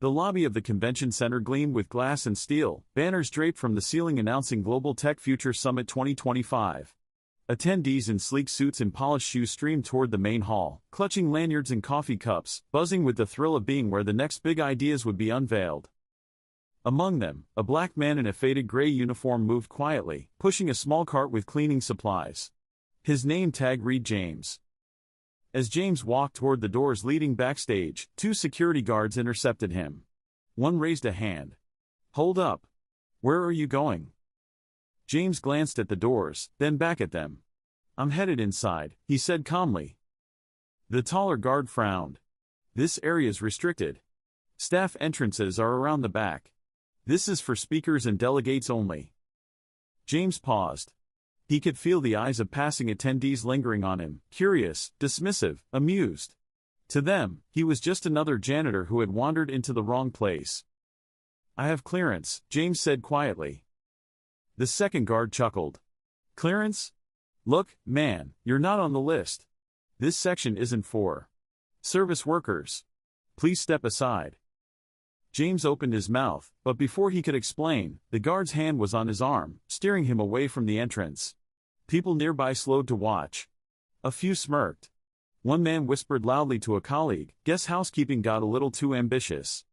The lobby of the convention center gleamed with glass and steel, banners draped from the ceiling announcing Global Tech Future Summit 2025. Attendees in sleek suits and polished shoes streamed toward the main hall, clutching lanyards and coffee cups, buzzing with the thrill of being where the next big ideas would be unveiled. Among them, a black man in a faded gray uniform moved quietly, pushing a small cart with cleaning supplies. His name tag read James. As James walked toward the doors leading backstage, two security guards intercepted him. One raised a hand. "Hold up. Where are you going?" James glanced at the doors, then back at them. "I'm headed inside," he said calmly. The taller guard frowned. "This area's restricted. Staff entrances are around the back. This is for speakers and delegates only." James paused. He could feel the eyes of passing attendees lingering on him, curious, dismissive, amused. To them, he was just another janitor who had wandered into the wrong place. "I have clearance," James said quietly. The second guard chuckled. "Clearance? Look, man, you're not on the list. This section isn't for service workers. Please step aside." James opened his mouth, but before he could explain, the guard's hand was on his arm, steering him away from the entrance. People nearby slowed to watch. A few smirked. One man whispered loudly to a colleague, "Guess housekeeping got a little too ambitious."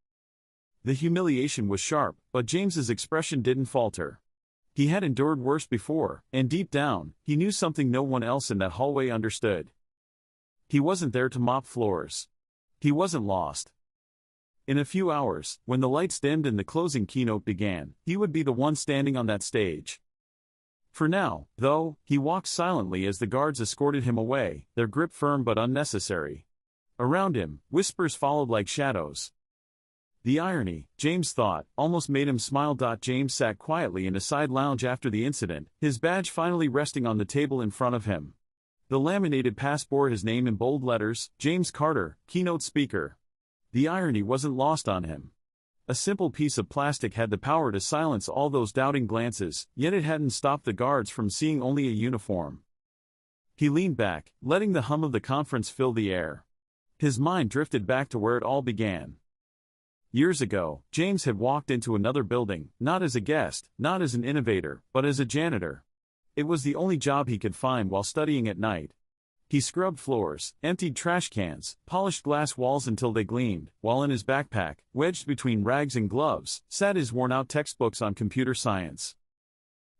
The humiliation was sharp, but James's expression didn't falter. He had endured worse before, and deep down, he knew something no one else in that hallway understood. He wasn't there to mop floors. He wasn't lost. In a few hours, when the lights dimmed and the closing keynote began, he would be the one standing on that stage. For now, though, he walked silently as the guards escorted him away, their grip firm but unnecessary. Around him, whispers followed like shadows. The irony, James thought, almost made him smile. James sat quietly in a side lounge after the incident, his badge finally resting on the table in front of him. The laminated pass bore his name in bold letters, James Carter, keynote speaker. The irony wasn't lost on him. A simple piece of plastic had the power to silence all those doubting glances, yet it hadn't stopped the guards from seeing only a uniform. He leaned back, letting the hum of the conference fill the air. His mind drifted back to where it all began. Years ago, James had walked into another building, not as a guest, not as an innovator, but as a janitor. It was the only job he could find while studying at night. He scrubbed floors, emptied trash cans, polished glass walls until they gleamed, while in his backpack, wedged between rags and gloves, sat his worn-out textbooks on computer science.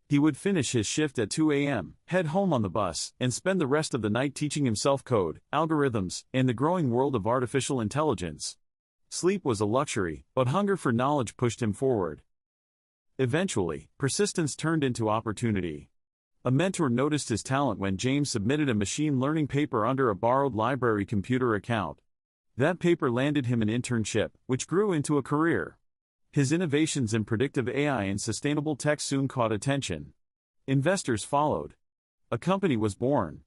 He would finish his shift at 2 a.m., head home on the bus, and spend the rest of the night teaching himself code, algorithms, and the growing world of artificial intelligence. Sleep was a luxury, but hunger for knowledge pushed him forward. Eventually, persistence turned into opportunity. A mentor noticed his talent when James submitted a machine learning paper under a borrowed library computer account. That paper landed him an internship, which grew into a career. His innovations in predictive AI and sustainable tech soon caught attention. Investors followed. A company was born.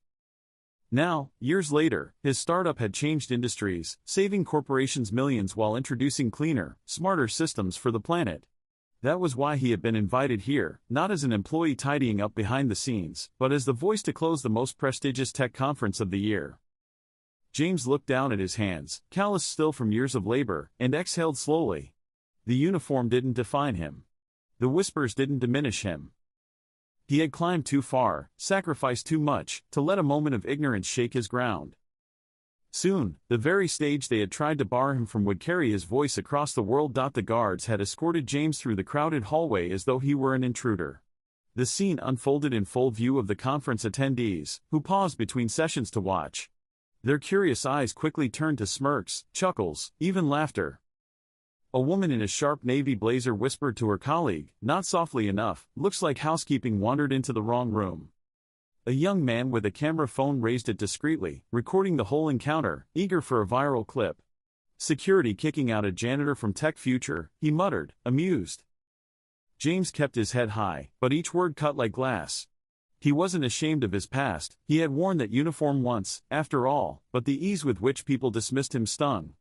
Now, years later, his startup had changed industries, saving corporations millions while introducing cleaner, smarter systems for the planet. That was why he had been invited here, not as an employee tidying up behind the scenes, but as the voice to close the most prestigious tech conference of the year. James looked down at his hands, calloused still from years of labor, and exhaled slowly. The uniform didn't define him. The whispers didn't diminish him. He had climbed too far, sacrificed too much, to let a moment of ignorance shake his ground. Soon, the very stage they had tried to bar him from would carry his voice across the world. The guards had escorted James through the crowded hallway as though he were an intruder. The scene unfolded in full view of the conference attendees, who paused between sessions to watch. Their curious eyes quickly turned to smirks, chuckles, even laughter. A woman in a sharp navy blazer whispered to her colleague, not softly enough, "Looks like housekeeping wandered into the wrong room." A young man with a camera phone raised it discreetly, recording the whole encounter, eager for a viral clip. "Security kicking out a janitor from Tech Future," he muttered, amused. James kept his head high, but each word cut like glass. He wasn't ashamed of his past, he had worn that uniform once, after all, but the ease with which people dismissed him stung.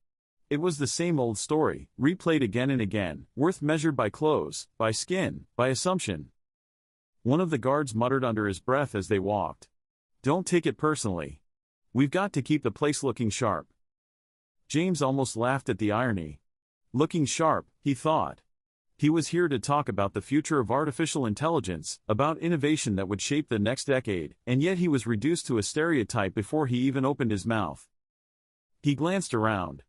It was the same old story, replayed again and again, worth measured by clothes, by skin, by assumption. One of the guards muttered under his breath as they walked. "Don't take it personally. We've got to keep the place looking sharp." James almost laughed at the irony. Looking sharp, he thought. He was here to talk about the future of artificial intelligence, about innovation that would shape the next decade, and yet he was reduced to a stereotype before he even opened his mouth. He glanced around.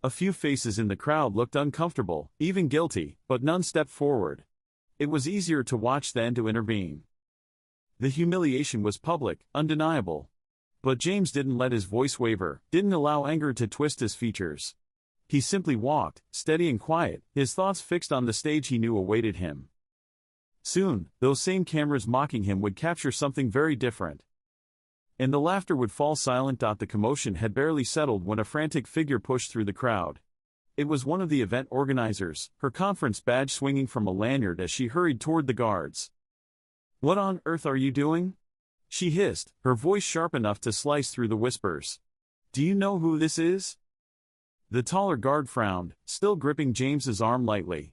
A few faces in the crowd looked uncomfortable, even guilty, but none stepped forward. It was easier to watch than to intervene. The humiliation was public, undeniable. But James didn't let his voice waver, didn't allow anger to twist his features. He simply walked, steady and quiet, his thoughts fixed on the stage he knew awaited him. Soon, those same cameras mocking him would capture something very different. And the laughter would fall silent. The commotion had barely settled when a frantic figure pushed through the crowd. It was one of the event organizers, her conference badge swinging from a lanyard as she hurried toward the guards. "What on earth are you doing?" she hissed, her voice sharp enough to slice through the whispers. "Do you know who this is?" The taller guard frowned, still gripping James's arm lightly.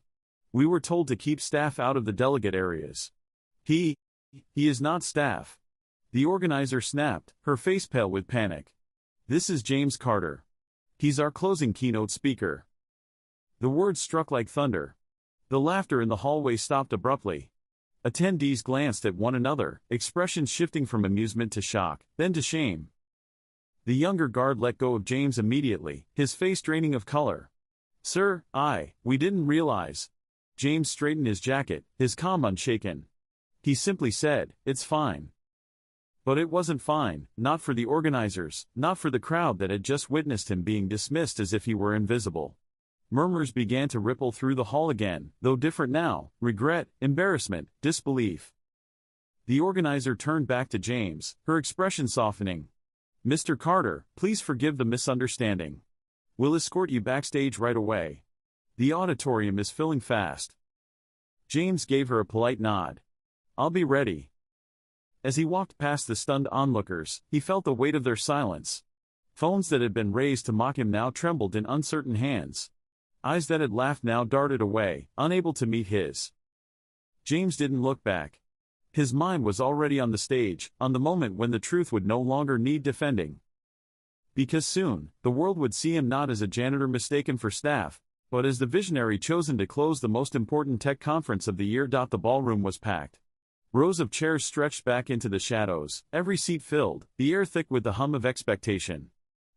"We were told to keep staff out of the delegate areas." He is not staff." The organizer snapped, her face pale with panic. "This is James Carter. He's our closing keynote speaker." The words struck like thunder. The laughter in the hallway stopped abruptly. Attendees glanced at one another, expressions shifting from amusement to shock, then to shame. The younger guard let go of James immediately, his face draining of color. "Sir, we didn't realize." James straightened his jacket, his calm unshaken. He simply said, "It's fine." But it wasn't fine, not for the organizers, not for the crowd that had just witnessed him being dismissed as if he were invisible. Murmurs began to ripple through the hall again, though different now: regret, embarrassment, disbelief. The organizer turned back to James, her expression softening. "Mr. Carter, please forgive the misunderstanding. We'll escort you backstage right away. The auditorium is filling fast." James gave her a polite nod. "I'll be ready." As he walked past the stunned onlookers, he felt the weight of their silence. Phones that had been raised to mock him now trembled in uncertain hands. Eyes that had laughed now darted away, unable to meet his. James didn't look back. His mind was already on the stage, on the moment when the truth would no longer need defending. Because soon, the world would see him not as a janitor mistaken for staff, but as the visionary chosen to close the most important tech conference of the year. The ballroom was packed. Rows of chairs stretched back into the shadows, every seat filled, the air thick with the hum of expectation.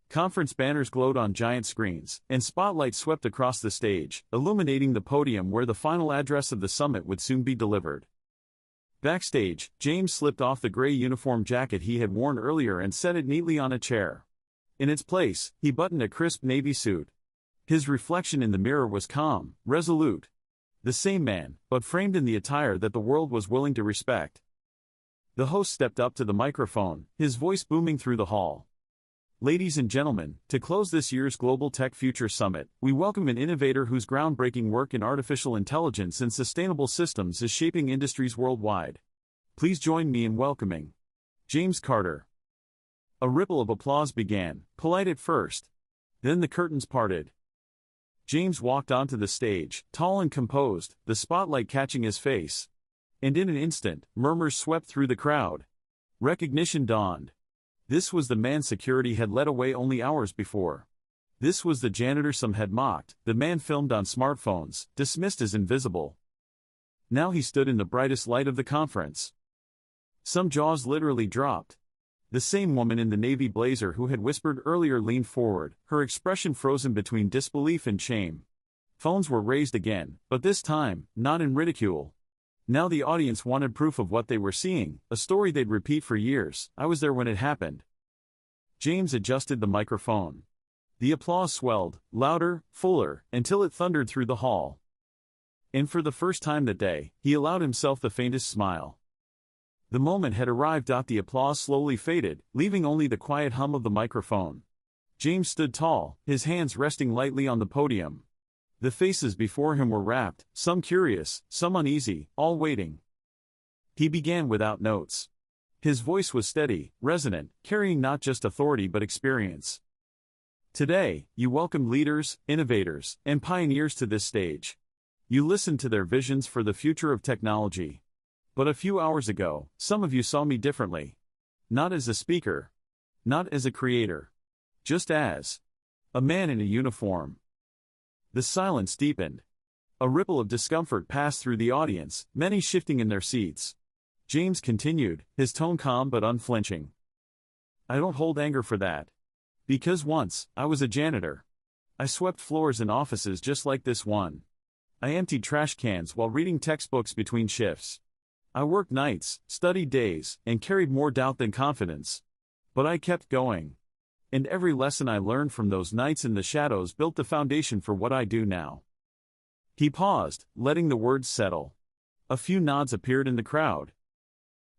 Conference banners glowed on giant screens, and spotlights swept across the stage, illuminating the podium where the final address of the summit would soon be delivered. Backstage, James slipped off the gray uniform jacket he had worn earlier and set it neatly on a chair. In its place, he buttoned a crisp navy suit. His reflection in the mirror was calm, resolute. The same man, but framed in the attire that the world was willing to respect. The host stepped up to the microphone, his voice booming through the hall. "Ladies and gentlemen, to close this year's Global Tech Future Summit, we welcome an innovator whose groundbreaking work in artificial intelligence and sustainable systems is shaping industries worldwide. Please join me in welcoming James Carter." A ripple of applause began, polite at first. Then the curtains parted. James walked onto the stage, tall and composed, the spotlight catching his face. And in an instant, murmurs swept through the crowd. Recognition dawned. This was the man security had led away only hours before. This was the janitor some had mocked, the man filmed on smartphones, dismissed as invisible. Now he stood in the brightest light of the conference. Some jaws literally dropped. The same woman in the navy blazer who had whispered earlier leaned forward, her expression frozen between disbelief and shame. Phones were raised again, but this time, not in ridicule. Now the audience wanted proof of what they were seeing, a story they'd repeat for years. "I was there when it happened." James adjusted the microphone. The applause swelled, louder, fuller, until it thundered through the hall. And for the first time that day, he allowed himself the faintest smile. The moment had arrived. The applause slowly faded, leaving only the quiet hum of the microphone. James stood tall, his hands resting lightly on the podium. The faces before him were rapt, some curious, some uneasy, all waiting. He began without notes. His voice was steady, resonant, carrying not just authority but experience. "Today, you welcomed leaders, innovators, and pioneers to this stage. You listened to their visions for the future of technology. But a few hours ago, some of you saw me differently. Not as a speaker. Not as a creator. Just as a man in a uniform." The silence deepened. A ripple of discomfort passed through the audience, many shifting in their seats. James continued, his tone calm but unflinching. I don't hold anger for that. Because once, I was a janitor. I swept floors in offices just like this one. I emptied trash cans while reading textbooks between shifts. I worked nights, studied days, and carried more doubt than confidence. But I kept going. And every lesson I learned from those nights in the shadows built the foundation for what I do now. He paused, letting the words settle. A few nods appeared in the crowd.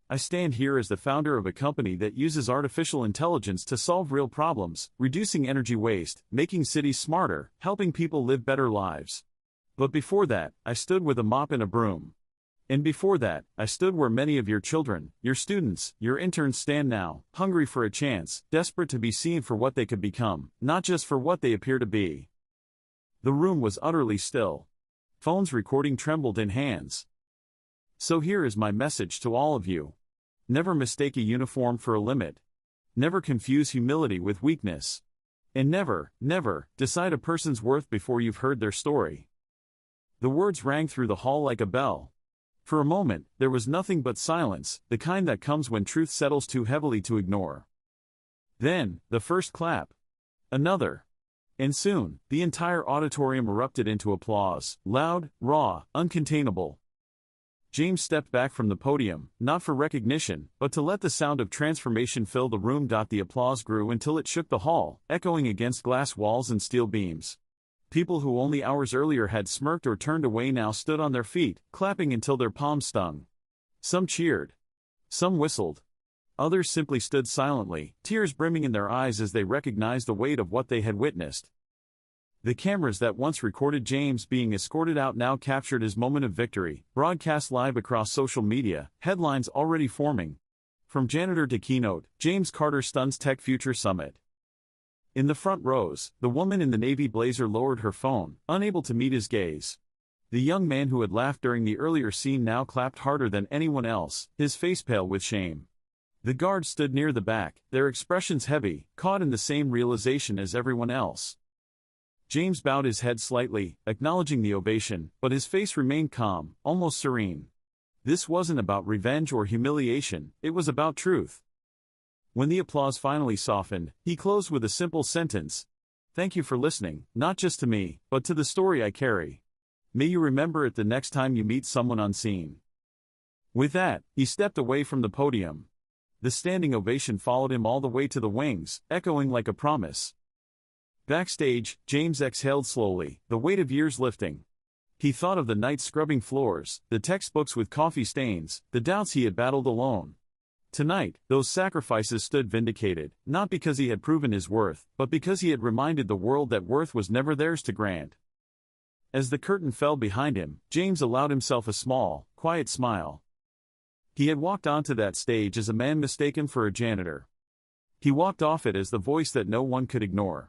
I stand here as the founder of a company that uses artificial intelligence to solve real problems, reducing energy waste, making cities smarter, helping people live better lives. But before that, I stood with a mop and a broom. And before that, I stood where many of your children, your students, your interns stand now, hungry for a chance, desperate to be seen for what they could become, not just for what they appear to be. The room was utterly still. Phones recording trembled in hands. So here is my message to all of you. Never mistake a uniform for a limit. Never confuse humility with weakness. And never, never, decide a person's worth before you've heard their story. The words rang through the hall like a bell. For a moment, there was nothing but silence, the kind that comes when truth settles too heavily to ignore. Then, the first clap. Another. And soon, the entire auditorium erupted into applause, loud, raw, uncontainable. James stepped back from the podium, not for recognition, but to let the sound of transformation fill the room. The applause grew until it shook the hall, echoing against glass walls and steel beams. People who only hours earlier had smirked or turned away now stood on their feet, clapping until their palms stung. Some cheered. Some whistled. Others simply stood silently, tears brimming in their eyes as they recognized the weight of what they had witnessed. The cameras that once recorded James being escorted out now captured his moment of victory, broadcast live across social media, headlines already forming. From janitor to keynote, James Carter stuns Tech Future Summit. In the front rows, the woman in the navy blazer lowered her phone, unable to meet his gaze. The young man who had laughed during the earlier scene now clapped harder than anyone else, his face pale with shame. The guards stood near the back, their expressions heavy, caught in the same realization as everyone else. James bowed his head slightly, acknowledging the ovation, but his face remained calm, almost serene. This wasn't about revenge or humiliation, it was about truth. When the applause finally softened, he closed with a simple sentence. Thank you for listening, not just to me, but to the story I carry. May you remember it the next time you meet someone unseen. With that, he stepped away from the podium. The standing ovation followed him all the way to the wings, echoing like a promise. Backstage, James exhaled slowly, the weight of years lifting. He thought of the nights scrubbing floors, the textbooks with coffee stains, the doubts he had battled alone. Tonight, those sacrifices stood vindicated, not because he had proven his worth, but because he had reminded the world that worth was never theirs to grant. As the curtain fell behind him, James allowed himself a small, quiet smile. He had walked onto that stage as a man mistaken for a janitor. He walked off it as the voice that no one could ignore.